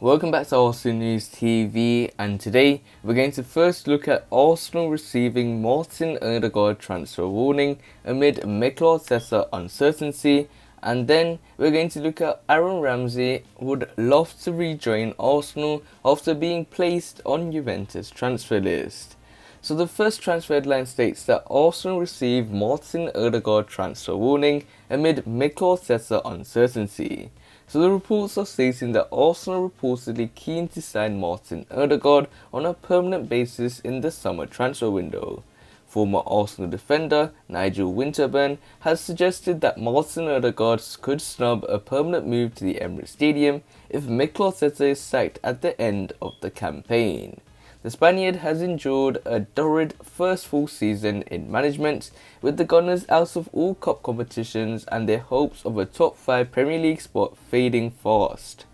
Welcome back to Arsenal News TV, and today we're going to first look at Arsenal receiving Martin Odegaard transfer warning amid Mikel Arteta uncertainty, and then we're going to look at Aaron Ramsey would love to rejoin Arsenal after being placed on Juventus transfer list. So the first transfer headline states that Arsenal received Martin Odegaard transfer warning amid Mikel Arteta uncertainty. So the reports are stating that Arsenal reportedly keen to sign Martin Odegaard on a permanent basis in the summer transfer window. Former Arsenal defender Nigel Winterburn has suggested that Martin Odegaard could snub a permanent move to the Emirates Stadium if Mikel Arteta is sacked at the end of the campaign. The Spaniard has endured a torrid first full season in management, with the Gunners out of all cup competitions and their hopes of a top 5 Premier League spot fading fast.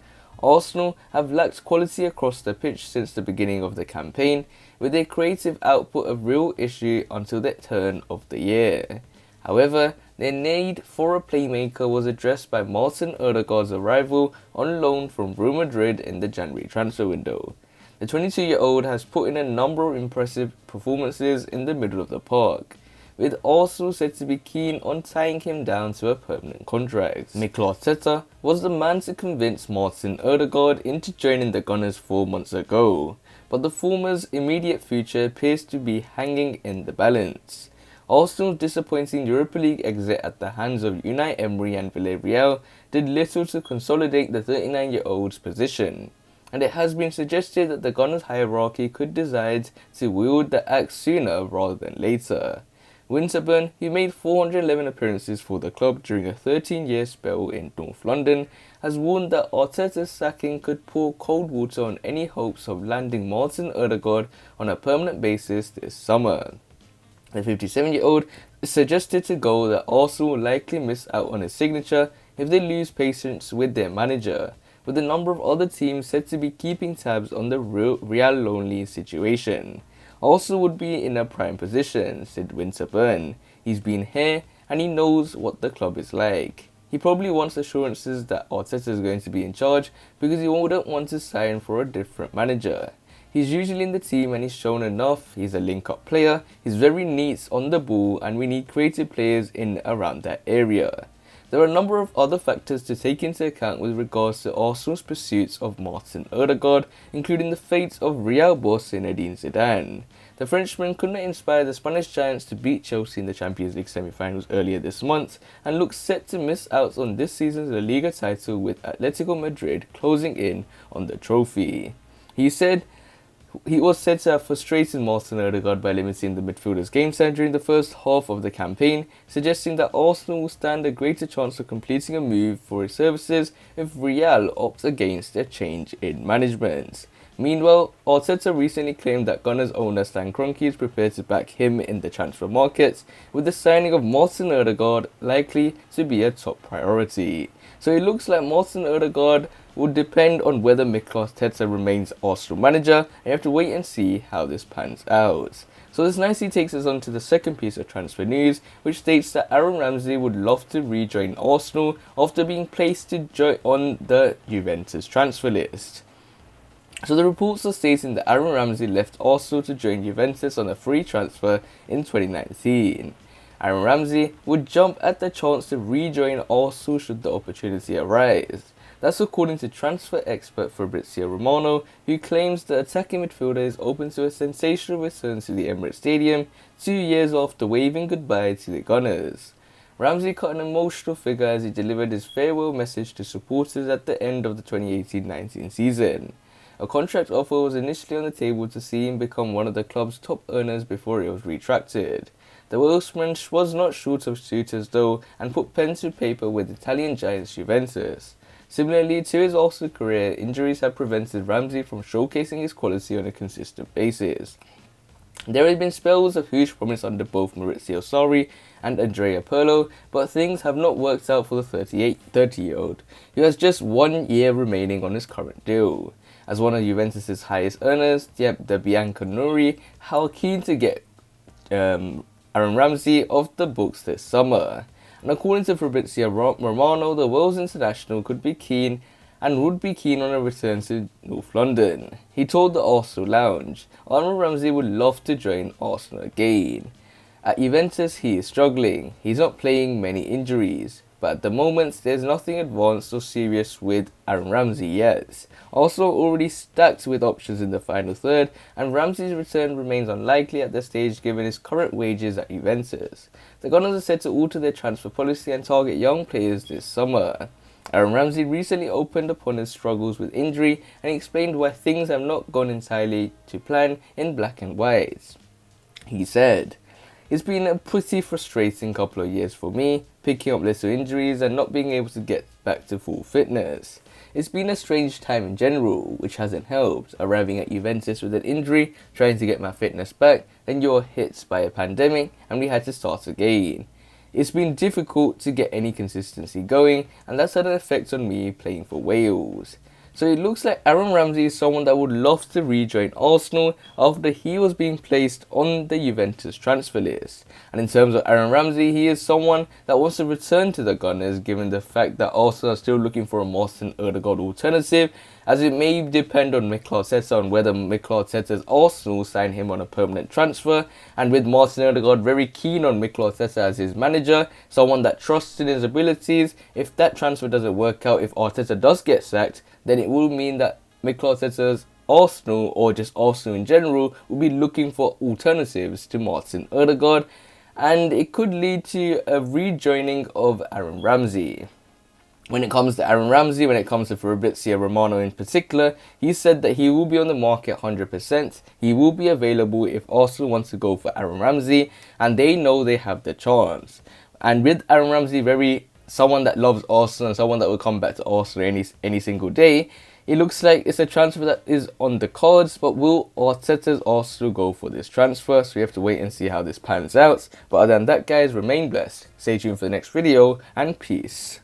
Arsenal have lacked quality across the pitch since the beginning of the campaign, with their creative output a real issue until the turn of the year. However, their need for a playmaker was addressed by Martin Odegaard's arrival on loan from Real Madrid in the January transfer window. The 22-year-old has put in a number of impressive performances in the middle of the park, with Arsenal said to be keen on tying him down to a permanent contract. Mikel Arteta was the man to convince Martin Odegaard into joining the Gunners 4 months ago, but the former's immediate future appears to be hanging in the balance. Arsenal's disappointing Europa League exit at the hands of Unai Emery and Villarreal did little to consolidate the 39-year-old's position, and it has been suggested that the Gunners hierarchy could decide to wield the axe sooner rather than later. Winterburn, who made 411 appearances for the club during a 13-year spell in North London, has warned that Arteta's sacking could pour cold water on any hopes of landing Martin Odegaard on a permanent basis this summer. The 57-year-old suggested to Goal that Arsenal will likely miss out on his signature if they lose patience with their manager, with a number of other teams said to be keeping tabs on the Real lonely situation. Arsenal would be in a prime position, said Winterburn. He's been here and he knows what the club is like. He probably wants assurances that Arteta is going to be in charge because he wouldn't want to sign for a different manager. He's usually in the team and he's shown enough. He's a link-up player, he's very neat on the ball, and we need creative players in around that area. There are a number of other factors to take into account with regards to Arsenal's pursuits of Martin Odegaard, including the fate of Real boss Zinedine Zidane. The Frenchman could not inspire the Spanish Giants to beat Chelsea in the Champions League semi-finals earlier this month and looks set to miss out on this season's La Liga title, with Atletico Madrid closing in on the trophy. He was said to have frustrated Martin Odegaard by limiting the midfielder's game time during the first half of the campaign, suggesting that Arsenal will stand a greater chance of completing a move for his services if Real opts against a change in management. Meanwhile, Arteta recently claimed that Gunners owner Stan Kroenke is prepared to back him in the transfer market, with the signing of Martin Odegaard likely to be a top priority. So it looks like Martin Odegaard would depend on whether Mikel Arteta remains Arsenal manager, and you have to wait and see how this pans out. So this nicely takes us on to the second piece of transfer news, which states that Aaron Ramsey would love to rejoin Arsenal after being placed on the Juventus transfer list. So the reports are stating that Aaron Ramsey left Arsenal to join Juventus on a free transfer in 2019. Aaron Ramsey would jump at the chance to rejoin Arsenal should the opportunity arise. That's according to transfer expert Fabrizio Romano, who claims the attacking midfielder is open to a sensational return to the Emirates Stadium 2 years after waving goodbye to the Gunners. Ramsey cut an emotional figure as he delivered his farewell message to supporters at the end of the 2018-19 season. A contract offer was initially on the table to see him become one of the club's top earners before it was retracted. The Welshman was not short of suitors though, and put pen to paper with Italian giants Juventus. Similarly to his Arsenal career, injuries have prevented Ramsey from showcasing his quality on a consistent basis. There have been spells of huge promise under both Maurizio Sarri and Andrea Pirlo, but things have not worked out for the 30-year-old, who has just 1 year remaining on his current deal. As one of Juventus' highest earners, the Bianconeri are keen to get Aaron Ramsey off the books this summer. And according to Fabrizio Romano, the Wales international could be keen and would be keen on a return to North London. He told the Arsenal Lounge, Aaron Ramsey would love to join Arsenal again. At Juventus, he is struggling. He's not playing, many injuries. But at the moment, there's nothing advanced or serious with Aaron Ramsey yet. Also already stacked with options in the final third, and Ramsey's return remains unlikely at this stage given his current wages at Juventus. The Gunners are said to alter their transfer policy and target young players this summer. Aaron Ramsey recently opened upon his struggles with injury and explained why things have not gone entirely to plan in black and white. He said, "It's been a pretty frustrating couple of years for me, picking up little injuries and not being able to get back to full fitness. It's been a strange time in general, which hasn't helped. Arriving at Juventus with an injury, trying to get my fitness back, then you're hit by a pandemic and we had to start again. It's been difficult to get any consistency going, and that's had an effect on me playing for Wales." So it looks like Aaron Ramsey is someone that would love to rejoin Arsenal after he was being placed on the Juventus transfer list. And in terms of Aaron Ramsey, he is someone that wants to return to the Gunners given the fact that Arsenal are still looking for a Martin Odegaard alternative, as it may depend on Mikel Arteta on whether Mikel Arteta's Arsenal sign him on a permanent transfer. And with Martin Odegaard very keen on Mikel Arteta as his manager, someone that trusts in his abilities, if that transfer doesn't work out, if Arteta does get sacked, then it will mean that Mikel Arteta's Arsenal, or just Arsenal in general, will be looking for alternatives to Martin Odegaard, and it could lead to a rejoining of Aaron Ramsey. When it comes to Aaron Ramsey, when it comes to Fabrizio Romano in particular, he said that he will be on the market 100%. He will be available if Arsenal wants to go for Aaron Ramsey, and they know they have the chance. And with Aaron Ramsey, someone that loves Arsenal and someone that will come back to Arsenal any single day, it looks like it's a transfer that is on the cards, but will Arteta's Arsenal go for this transfer? So we have to wait and see how this pans out. But other than that, guys, remain blessed. Stay tuned for the next video, and peace.